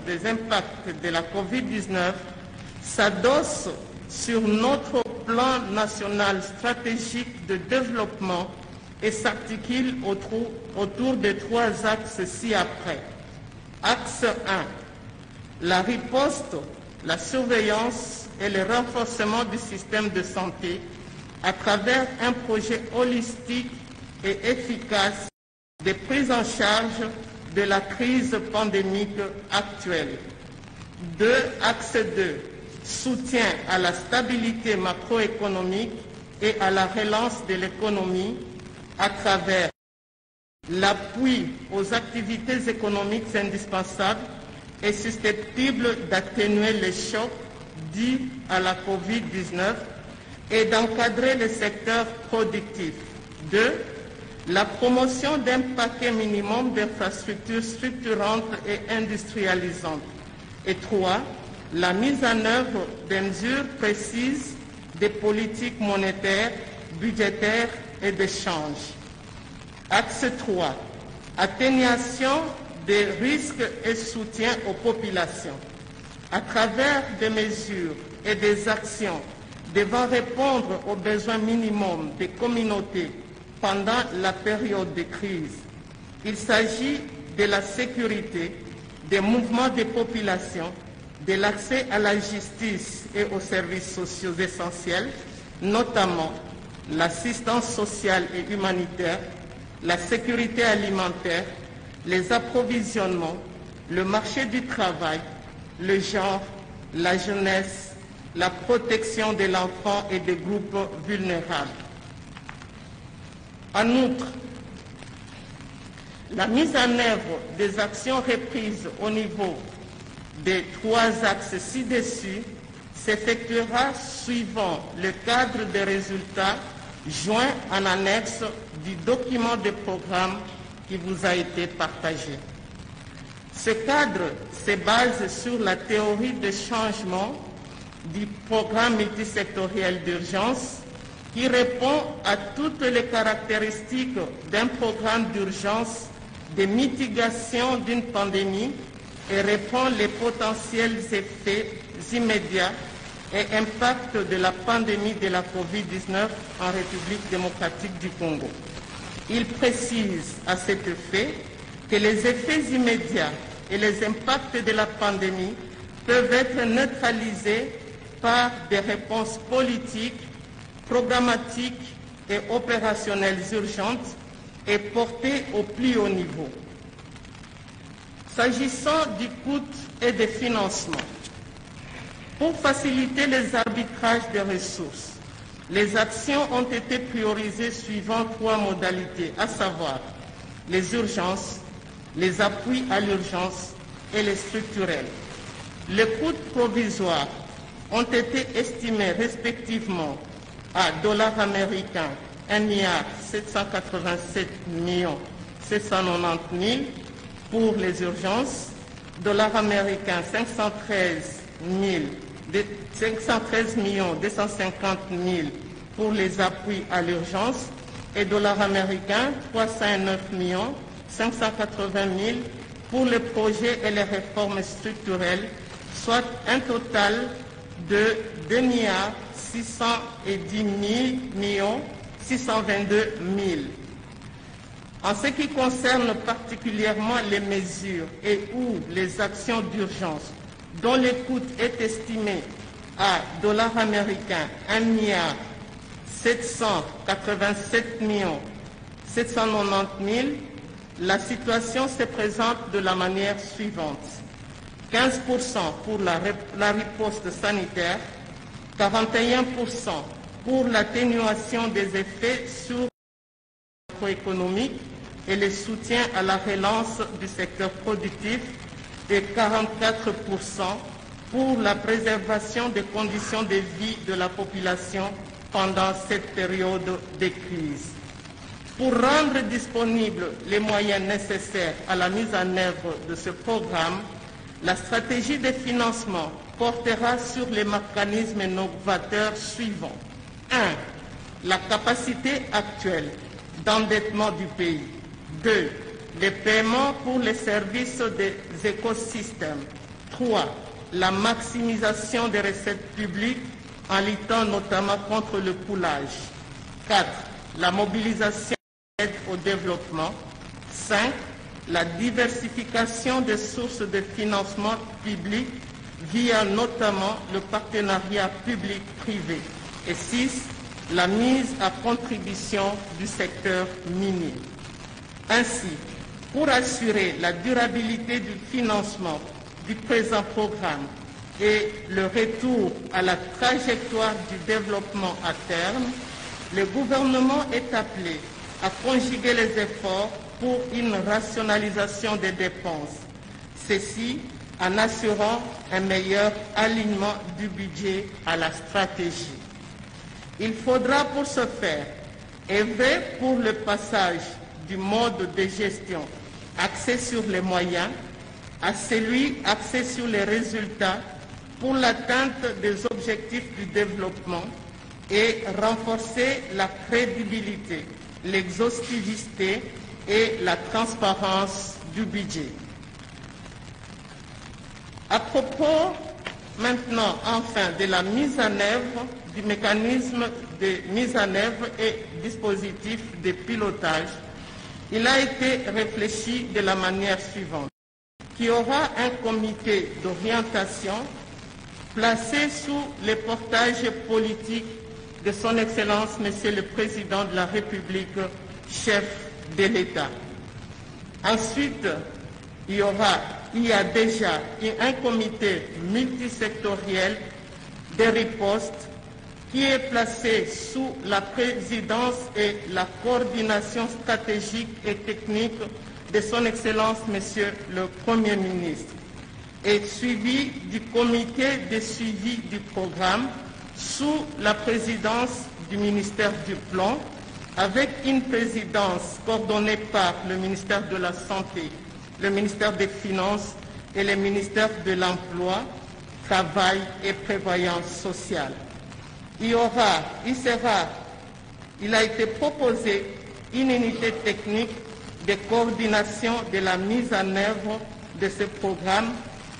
des impacts de la COVID-19 s'adosse sur notre plan national stratégique de développement et s'articule autour de trois axes ci-après. Axe 1, la riposte, la surveillance et le renforcement du système de santé à travers un projet holistique et efficace de prise en charge de la crise pandémique actuelle. Axe 2, soutien à la stabilité macroéconomique et à la relance de l'économie à travers l'appui aux activités économiques indispensables et susceptibles d'atténuer les chocs dus à la COVID-19 et d'encadrer le secteur productif. 2. La promotion d'un paquet minimum d'infrastructures structurantes et industrialisantes. Et 3. La mise en œuvre de mesures précises des politiques monétaires, budgétaires et d'échange. Axe 3. Atténuation des risques et soutien aux populations. À travers des mesures et des actions devant répondre aux besoins minimums des communautés pendant la période de crise. Il s'agit de la sécurité, des mouvements des populations, de l'accès à la justice et aux services sociaux essentiels, notamment l'assistance sociale et humanitaire, la sécurité alimentaire, les approvisionnements, le marché du travail, le genre, la jeunesse, la protection de l'enfant et des groupes vulnérables. En outre, la mise en œuvre des actions reprises au niveau des trois axes ci-dessus s'effectuera suivant le cadre des résultats joints en annexe du document de programme qui vous a été partagé. Ce cadre se base sur la théorie de changement du programme multisectoriel d'urgence qui répond à toutes les caractéristiques d'un programme d'urgence de mitigation d'une pandémie et répond les potentiels effets immédiats et impacts de la pandémie de la COVID-19 en République démocratique du Congo. Il précise à cet effet que les effets immédiats et les impacts de la pandémie peuvent être neutralisés par des réponses politiques, programmatiques et opérationnelles urgentes et portées au plus haut niveau. S'agissant du coût et des financements, pour faciliter les arbitrages des ressources, les actions ont été priorisées suivant trois modalités, à savoir les urgences, les appuis à l'urgence et les structurels. Les coûts provisoires ont été estimés respectivement à dollars américains 1,787,790,000 pour les urgences, dollars américains 513,250,000 pour les appuis à l'urgence et dollars américains 309,580,000 pour les projets et les réformes structurelles, soit un total de 2,610,622,000. En ce qui concerne particulièrement les mesures et ou les actions d'urgence dont le coût est estimé à dollars américains 1,787,790,000, la situation se présente de la manière suivante. 15% pour la riposte sanitaire, 41% pour l'atténuation des effets sur la macroéconomique et le soutien à la relance du secteur productif et 44% pour la préservation des conditions de vie de la population pendant cette période de crise. Pour rendre disponibles les moyens nécessaires à la mise en œuvre de ce programme, la stratégie de financement portera sur les mécanismes novateurs suivants. 1. La capacité actuelle d'endettement du pays. 2. Les paiements pour les services des écosystèmes. 3. La maximisation des recettes publiques en luttant notamment contre le coulage. 4. La mobilisation d'aide au développement. 5. La diversification des sources de financement public via notamment le partenariat public-privé. Et 6. La mise à contribution du secteur minier. Ainsi, pour assurer la durabilité du financement du présent programme et le retour à la trajectoire du développement à terme, le gouvernement est appelé à conjuguer les efforts pour une rationalisation des dépenses, ceci en assurant un meilleur alignement du budget à la stratégie. Il faudra pour ce faire œuvrer pour le passage du mode de gestion axé sur les moyens à celui axé sur les résultats pour l'atteinte des objectifs du développement et renforcer la crédibilité, l'exhaustivité et la transparence du budget. À propos maintenant enfin de la mise en œuvre du mécanisme de mise en œuvre et dispositif de pilotage, il a été réfléchi de la manière suivante. Qu'il y aura un comité d'orientation placé sous le portage politique de son Excellence, Monsieur le Président de la République, chef de l'État. Ensuite, il y a déjà un comité multisectoriel de riposte qui est placé sous la présidence et la coordination stratégique et technique de son Excellence, Monsieur le Premier ministre, et suivi du comité de suivi du programme sous la présidence du ministère du Plan, avec une présidence coordonnée par le ministère de la Santé, le ministère des Finances et le ministère de l'Emploi, Travail et Prévoyance sociale. Il a été proposé une unité technique de coordination de la mise en œuvre de ce programme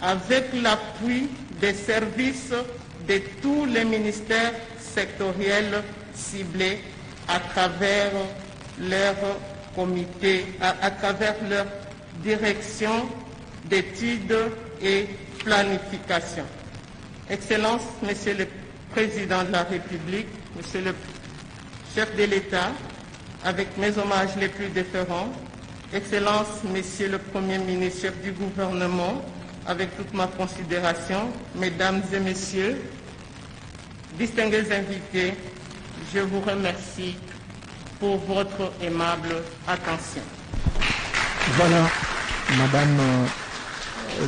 avec l'appui des services de tous les ministères sectoriels ciblés à travers leur comité, à travers leur direction d'études et planification. Excellence, Monsieur le Président de la République, Monsieur le chef de l'État, avec mes hommages les plus déférents, Excellence, Monsieur le Premier ministre, chef du gouvernement, avec toute ma considération, Mesdames et Messieurs, distingués invités, je vous remercie pour votre aimable attention. Voilà, Madame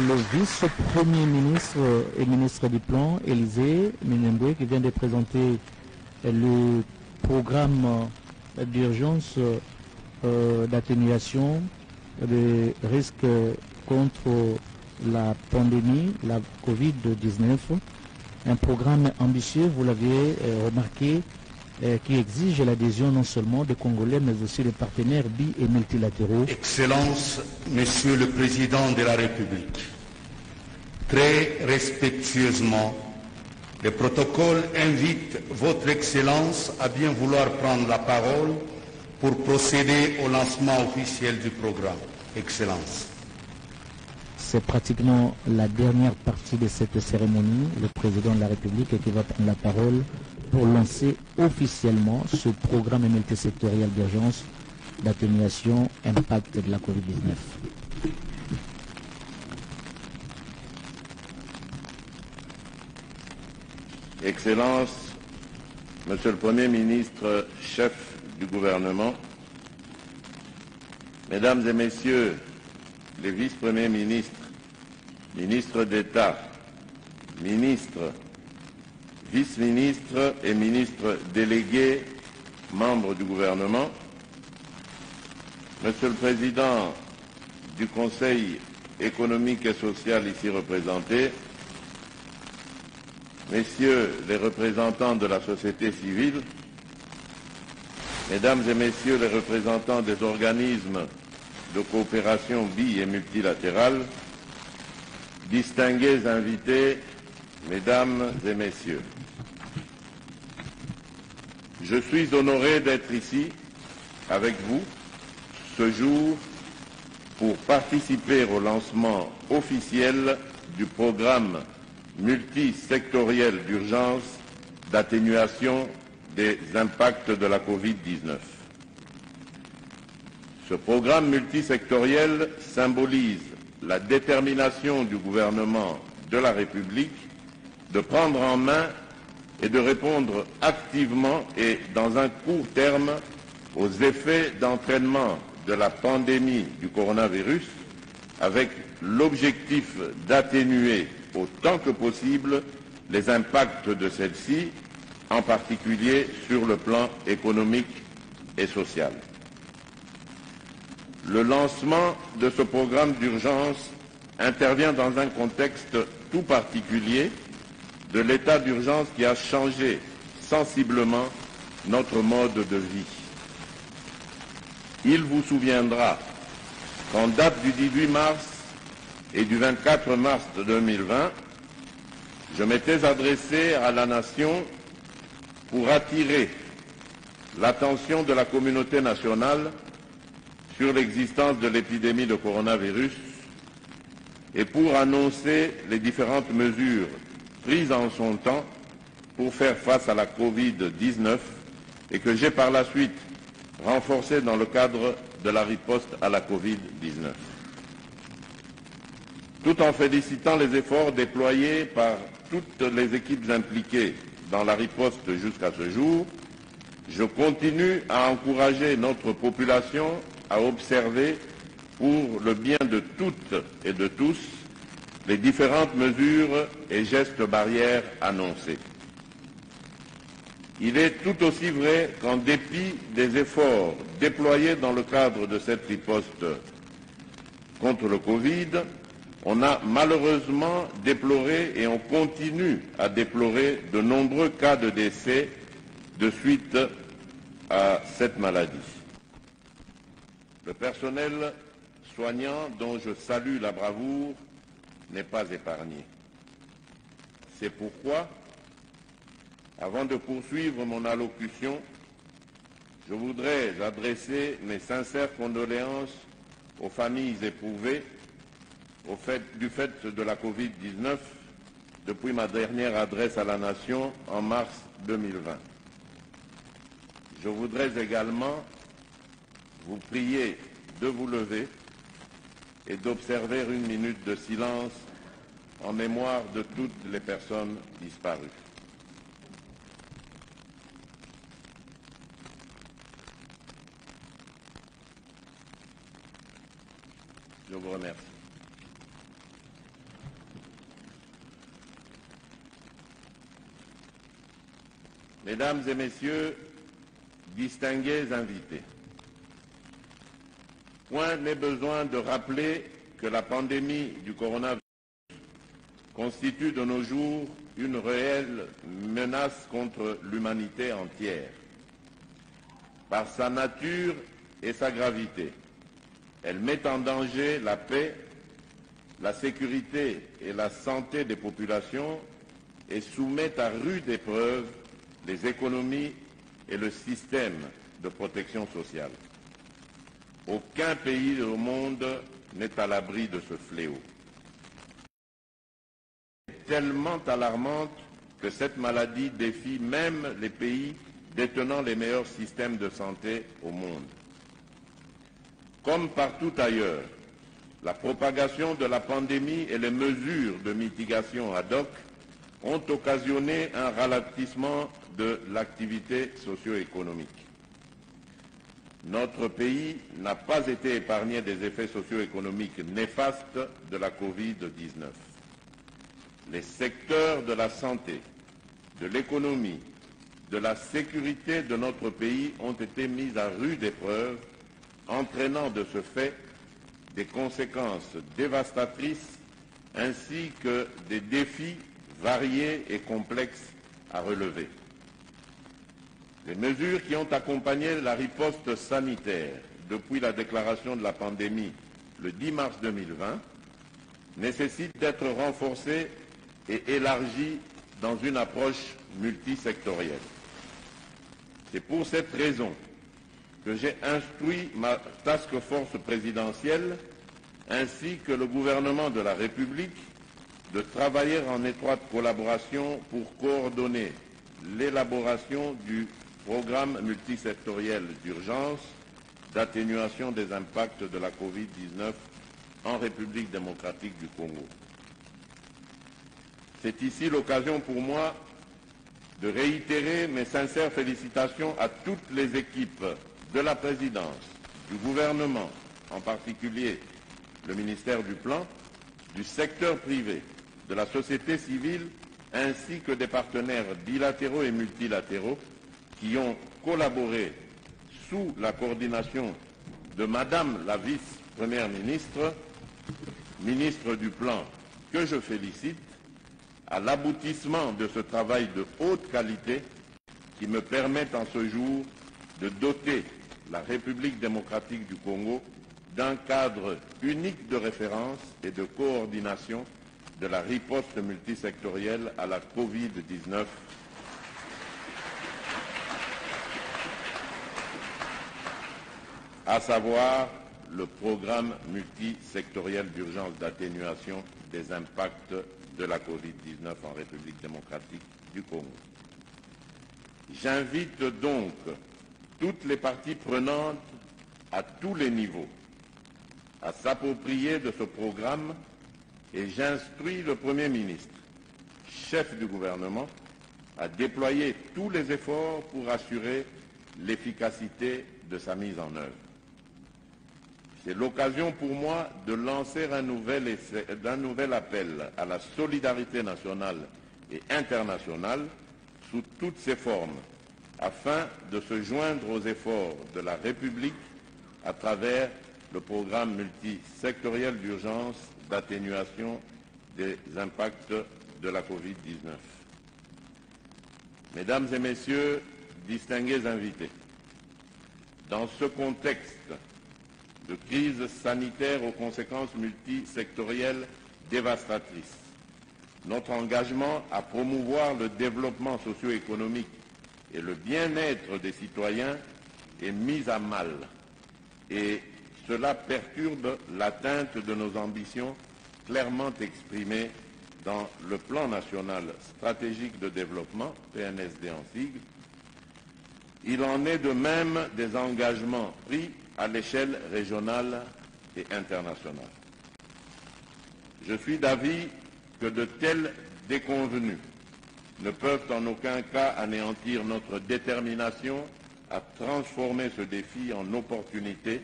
le vice-premier ministre et ministre du Plan, Élisée Minembwe, qui vient de présenter le programme d'urgence d'atténuation des risques contre la pandémie, la Covid-19. Un programme ambitieux, vous l'avez remarqué, qui exige l'adhésion non seulement des Congolais, mais aussi des partenaires bi- et multilatéraux. Excellence, Monsieur le Président de la République, très respectueusement, le protocole invite Votre Excellence à bien vouloir prendre la parole pour procéder au lancement officiel du programme. Excellence. C'est pratiquement la dernière partie de cette cérémonie, le président de la République qui va prendre la parole pour lancer officiellement ce programme multisectoriel d'urgence d'atténuation impact de la Covid-19. Excellence, Monsieur le Premier ministre, chef du gouvernement, Mesdames et Messieurs les vice-premiers ministres, ministres d'État, ministres, vice-ministres et ministres délégués, membres du gouvernement, Monsieur le Président du Conseil économique et social ici représenté, Messieurs les représentants de la société civile, Mesdames et Messieurs les représentants des organismes de coopération bi- et multilatérale, distingués invités, Mesdames et Messieurs, je suis honoré d'être ici avec vous ce jour pour participer au lancement officiel du programme multisectoriel d'urgence d'atténuation des impacts de la Covid-19. Ce programme multisectoriel symbolise la détermination du gouvernement de la République de prendre en main et de répondre activement et dans un court terme aux effets d'entraînement de la pandémie du coronavirus, avec l'objectif d'atténuer autant que possible les impacts de celle-ci, en particulier sur le plan économique et social. Le lancement de ce programme d'urgence intervient dans un contexte tout particulier de l'état d'urgence qui a changé sensiblement notre mode de vie. Il vous souviendra qu'en date du 18 mars et du 24 mars 2020, je m'étais adressé à la nation pour attirer l'attention de la communauté nationale sur l'existence de l'épidémie de coronavirus et pour annoncer les différentes mesures prises en son temps pour faire face à la Covid-19 et que j'ai par la suite renforcées dans le cadre de la riposte à la Covid-19. Tout en félicitant les efforts déployés par toutes les équipes impliquées dans la riposte jusqu'à ce jour, je continue à encourager notre population à observer, pour le bien de toutes et de tous, les différentes mesures et gestes barrières annoncés. Il est tout aussi vrai qu'en dépit des efforts déployés dans le cadre de cette riposte contre le Covid, on a malheureusement déploré et on continue à déplorer de nombreux cas de décès de suite à cette maladie. Le personnel soignant, dont je salue la bravoure, n'est pas épargné. C'est pourquoi, avant de poursuivre mon allocution, je voudrais adresser mes sincères condoléances aux familles éprouvées du fait de la Covid-19 depuis ma dernière adresse à la Nation en mars 2020. Je voudrais également vous prier de vous lever et d'observer une minute de silence en mémoire de toutes les personnes disparues. Je vous remercie. Mesdames et Messieurs, distingués invités, point n'est besoin de rappeler que la pandémie du coronavirus constitue de nos jours une réelle menace contre l'humanité entière. Par sa nature et sa gravité, elle met en danger la paix, la sécurité et la santé des populations et soumet à rude épreuve les économies et le système de protection sociale. Aucun pays au monde n'est à l'abri de ce fléau. Tellement alarmante que cette maladie défie même les pays détenant les meilleurs systèmes de santé au monde. Comme partout ailleurs, la propagation de la pandémie et les mesures de mitigation ad hoc ont occasionné un ralentissement de l'activité socio-économique. Notre pays n'a pas été épargné des effets socio-économiques néfastes de la Covid-19. Les secteurs de la santé, de l'économie, de la sécurité de notre pays ont été mis à rude épreuve, entraînant de ce fait des conséquences dévastatrices ainsi que des défis variés et complexes à relever. Les mesures qui ont accompagné la riposte sanitaire depuis la déclaration de la pandémie le 10 mars 2020 nécessite d'être renforcée et élargie dans une approche multisectorielle. C'est pour cette raison que j'ai instruit ma task force présidentielle ainsi que le gouvernement de la République de travailler en étroite collaboration pour coordonner l'élaboration du programme multisectoriel d'urgence d'atténuation des impacts de la Covid-19 en République démocratique du Congo. C'est ici l'occasion pour moi de réitérer mes sincères félicitations à toutes les équipes de la présidence, du gouvernement, en particulier le ministère du Plan, du secteur privé, de la société civile, ainsi que des partenaires bilatéraux et multilatéraux qui ont collaboré sous la coordination de Madame la vice-première ministre, ministre du Plan, que je félicite, à l'aboutissement de ce travail de haute qualité qui me permet en ce jour de doter la République démocratique du Congo d'un cadre unique de référence et de coordination de la riposte multisectorielle à la Covid-19 à savoir le programme multisectoriel d'urgence d'atténuation des impacts de la Covid-19 en République démocratique du Congo. J'invite donc toutes les parties prenantes à tous les niveaux à s'approprier de ce programme et j'instruis le Premier ministre, chef du gouvernement, à déployer tous les efforts pour assurer l'efficacité de sa mise en œuvre. C'est l'occasion pour moi de lancer un nouvel appel à la solidarité nationale et internationale sous toutes ses formes, afin de se joindre aux efforts de la République à travers le programme multisectoriel d'urgence d'atténuation des impacts de la Covid-19. Mesdames et messieurs, distingués invités, dans ce contexte de crise sanitaire aux conséquences multisectorielles dévastatrices, notre engagement à promouvoir le développement socio-économique et le bien-être des citoyens est mis à mal et cela perturbe l'atteinte de nos ambitions clairement exprimées dans le plan national stratégique de développement, PNSD en sigle. Il en est de même des engagements pris à l'échelle régionale et internationale. Je suis d'avis que de telles déconvenues ne peuvent en aucun cas anéantir notre détermination à transformer ce défi en opportunité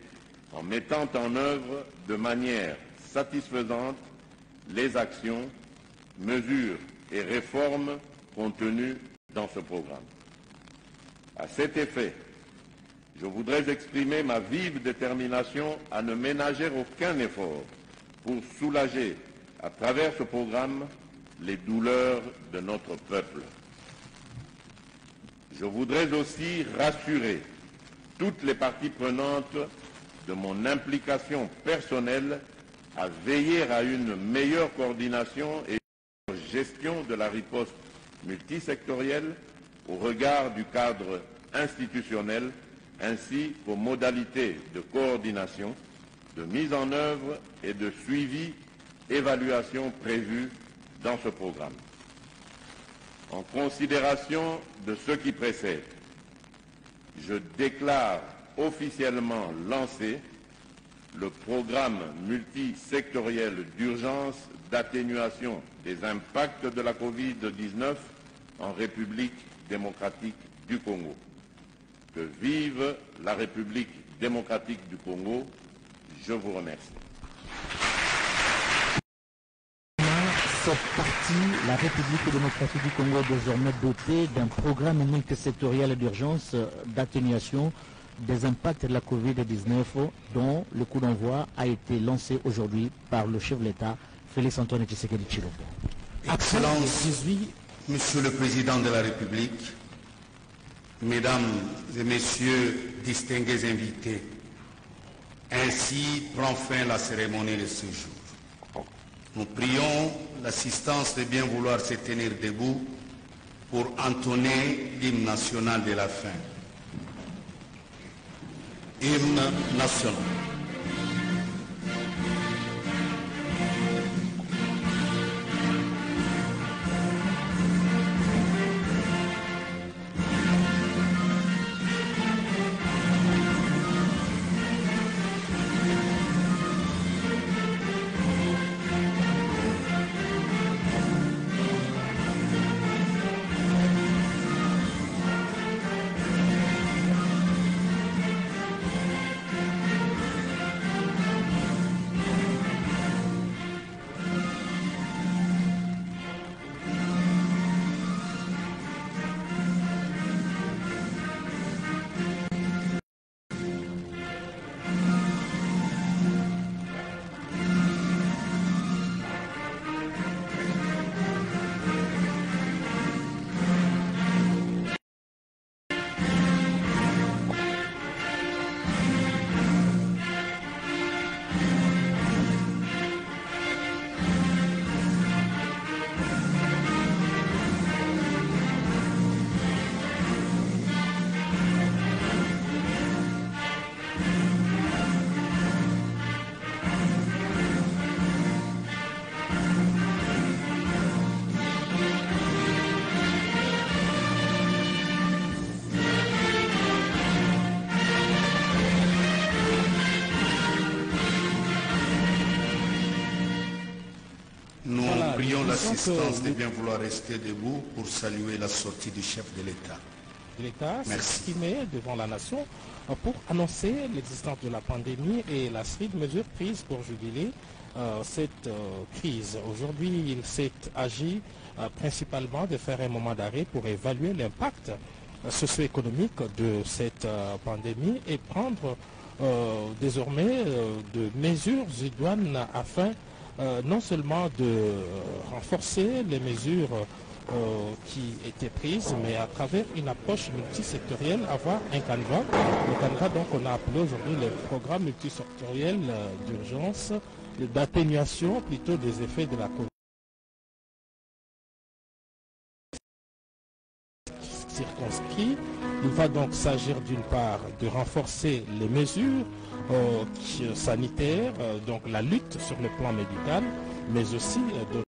en mettant en œuvre de manière satisfaisante les actions, mesures et réformes contenues dans ce programme. À cet effet, je voudrais exprimer ma vive détermination à ne ménager aucun effort pour soulager, à travers ce programme, les douleurs de notre peuple. Je voudrais aussi rassurer toutes les parties prenantes de mon implication personnelle à veiller à une meilleure coordination et gestion de la riposte multisectorielle au regard du cadre institutionnel ainsi qu'aux modalités de coordination, de mise en œuvre et de suivi, évaluation prévues dans ce programme. En considération de ce qui précède, je déclare officiellement lancé le programme multisectoriel d'urgence d'atténuation des impacts de la Covid-19 en République démocratique du Congo. Que vive la République démocratique du Congo. Je vous remercie. Cette partie, la République démocratique du Congo est désormais dotée d'un programme multisectoriel d'urgence d'atténuation des impacts de la Covid-19 dont le coup d'envoi a été lancé aujourd'hui par le chef de l'État, Félix Antoine Tshisekedi Tshilombo. Excellence, Monsieur le Président de la République, Mesdames et Messieurs distingués invités, ainsi prend fin la cérémonie de ce jour. Nous prions l'assistance de bien vouloir se tenir debout pour entonner l'hymne national de la fin. Hymne national. Prions l'assistance de bien vouloir rester debout pour saluer la sortie du chef de l'État. L'État s'est exprimé devant la nation pour annoncer l'existence de la pandémie et la série de mesures prises pour juguler cette crise. Aujourd'hui, il s'est agi principalement de faire un moment d'arrêt pour évaluer l'impact socio-économique de cette pandémie et prendre désormais de mesures idoines afin non seulement de renforcer les mesures qui étaient prises, mais à travers une approche multisectorielle, avoir un canevas. Le canevas, donc, on a appelé aujourd'hui le programme multisectoriel d'urgence, d'atténuation plutôt des effets de la COVID. Circonscrit. Il va donc s'agir d'une part de renforcer les mesures sanitaires, donc la lutte sur le plan médical, mais aussi de